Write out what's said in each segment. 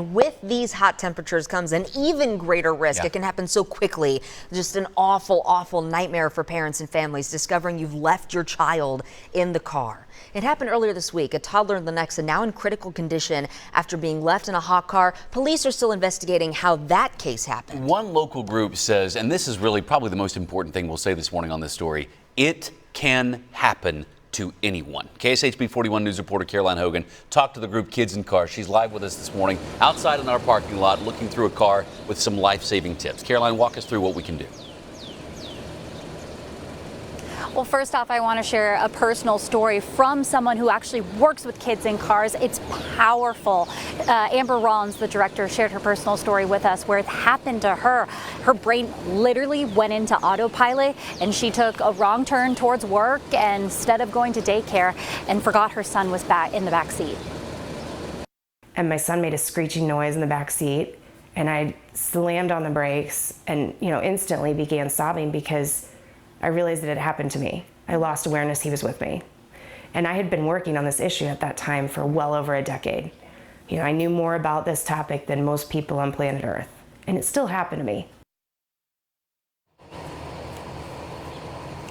And with these hot temperatures comes an even greater risk. It can happen so quickly. Just an awful, awful nightmare for parents and families discovering you've left your child in the car. It happened earlier this week. A toddler in Lenexa now in critical condition after being left in a hot car. Police are still investigating how that case happened. One local group says, and this is really probably the most important thing we'll say this morning on this story, it can happen to anyone. KSHB 41 News reporter Caroline Hogan talked to the group Kids in Cars. She's live with us this morning outside in our parking lot looking through a car with some life-saving tips. Caroline, walk us through what we can do. Well, first off, I want to share a personal story from someone who actually works with kids in cars. It's powerful. Amber Rollins, the director, shared her personal story with us where it happened to her. Her brain literally went into autopilot and she took a wrong turn towards work and instead of going to daycare and forgot her son was back in the back seat. And my son made a screeching noise in the back seat and I slammed on the brakes and, instantly began sobbing because I realized that it happened to me. I lost awareness he was with me. And I had been working on this issue at that time for well over a decade. I knew more about this topic than most people on planet Earth. And it still happened to me.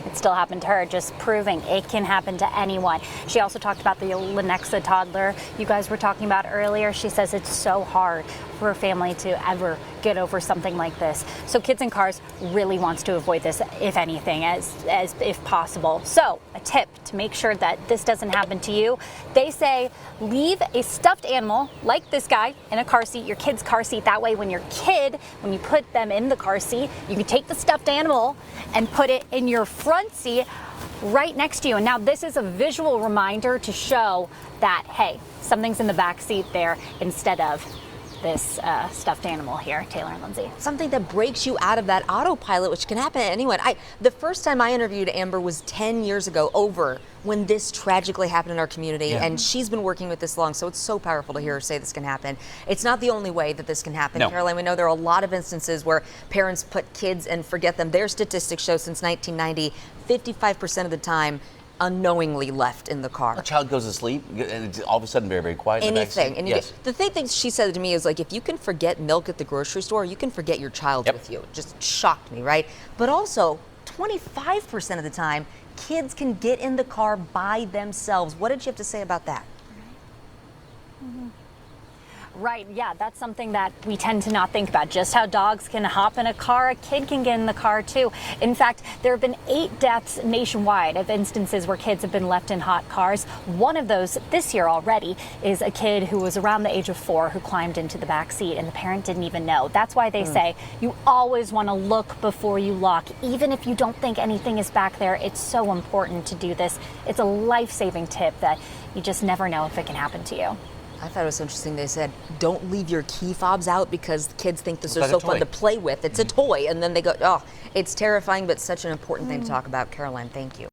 It still happened to her, just proving it can happen to anyone. She also talked about the Lenexa toddler you guys were talking about earlier. She says it's so hard for a family to ever get over something like this. So Kids in Cars really wants to avoid this, if anything, as if possible. So a tip to make sure that this doesn't happen to you. They say leave a stuffed animal like this guy in a car seat, your kid's car seat. That way when you put them in the car seat, you can take the stuffed animal and put it in your front seat right next to you. And now this is a visual reminder to show that, hey, something's in the back seat there instead of this stuffed animal here. Taylor and Lindsay. Something that breaks you out of that autopilot, which can happen to anyone. The first time I interviewed Amber was 10 years ago, when this tragically happened in our community, and she's been working with this long, so it's so powerful to hear her say this can happen. It's not the only way that this can happen. No. Caroline, we know there are a lot of instances where parents put kids and forget them. Their statistics show since 1990, 55% of the time, unknowingly left in the car. A child goes to sleep and it's all of a sudden very, very quiet. Anything. And yes. the thing she said to me is, like, if you can forget milk at the grocery store, you can forget your child with you. It just shocked me, right? But also, 25% of the time, kids can get in the car by themselves. What did you have to say about that? Right, yeah, that's something that we tend to not think about. Just how dogs can hop in a car, a kid can get in the car too. In fact, there have been 8 deaths nationwide of instances where kids have been left in hot cars. One of those this year already is a kid who was around the age of 4 who climbed into the back seat and the parent didn't even know. That's why they say you always want to look before you lock. Even if you don't think anything is back there, it's so important to do this. It's a life-saving tip that you just never know if it can happen to you. I thought it was interesting. They said, don't leave your key fobs out because kids think this is so fun to play with. It's a toy. And then they go, oh, it's terrifying, but such an important thing to talk about. Caroline, thank you.